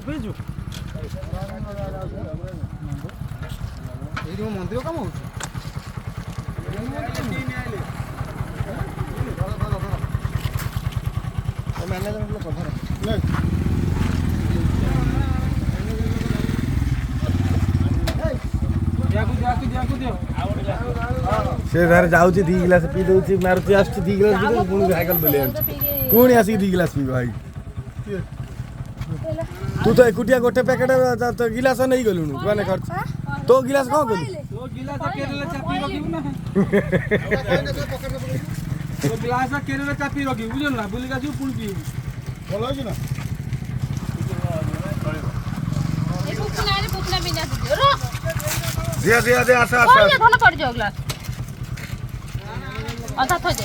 ପିଇଛୁ ଏଇଠି ମନ୍ଦିର କାମ ହଉଛି से धार जाऊँ 2 गिलास पी दूँ मारुति आस 2 गिलास पी पुणी साइकेल बुले पुणी आसिक 2 गिलास पीब भाई तू तो एकुटिया गोटे पैकेट तो गिलास नहीं गलु मैंने खर्च तो गिलास कौन गलु गिलास केरे चापी रखी बुझल ना बुलिक आसू पुणी पीबू भल होई ना दिया दिया दे आसा आसा ये धन पड़ जाओ ग्लास आधा थो दे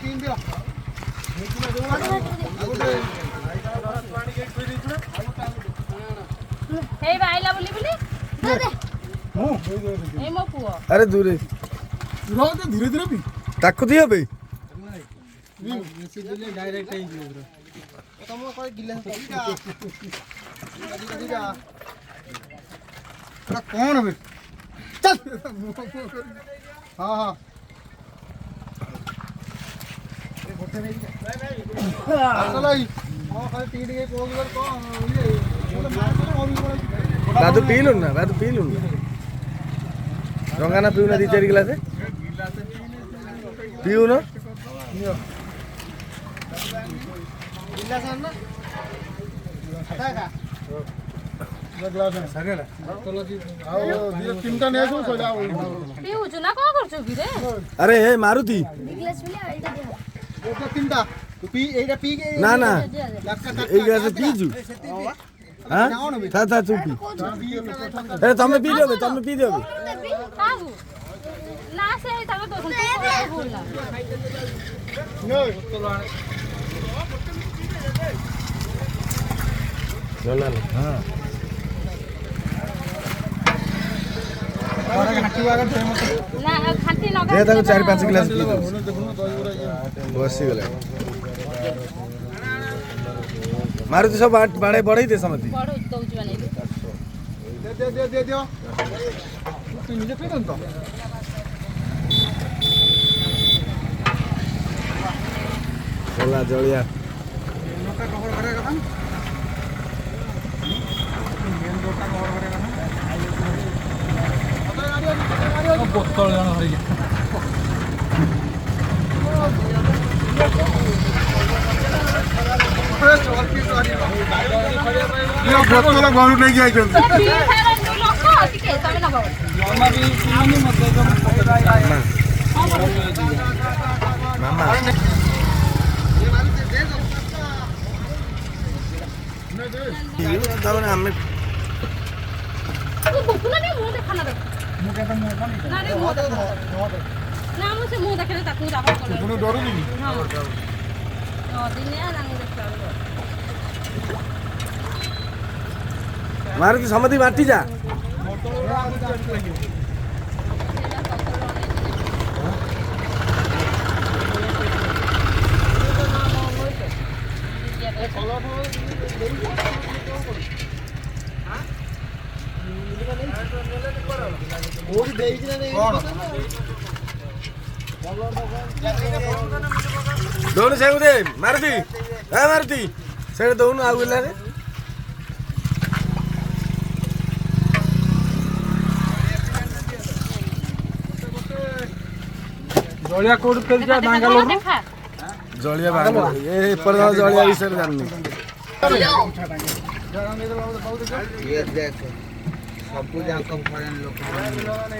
तीन दियो हे भाईला बोली बोली दे दे ए मो पुओ अरे दूरे रहो तो धीरे धीरे पी ताको दियो बे सीधे डायरेक्ट ही दियो तुम कोई गिलास दीदा कौन है चल हाँ हाँ बात पी लू ना रंगाना पीऊ ना 2-4 गिलास पीऊ ना अरे हे मारुति ना ना पीजु हाँ था चुपी अरे तमें पी दोगे ना से हाँ दे 4-5 गिलास बसी गला मारुति सब बाड़े बढ़ई दे समति दे दियो तू निजे पी दन तो चला जलिया नोटा कवर करे कथा मेन रोटा कवर करे कथा बोतल जन हरि यो बोतल घर नहीं गई छन मामा हमें ना मुझे मुंह देखे ताकू जाबो कोनो डरो नहीं हां दिनिया नांग देखा मारुति समति बाटी जा दोनों से उदे मारुति मारुति से दोनों आगु रे जलिया कोड कर जा बांगालोर जलिया बांगालोर ये पर जलिया विषय जाननी ये देख सब कुछ आंकम फरेन लोग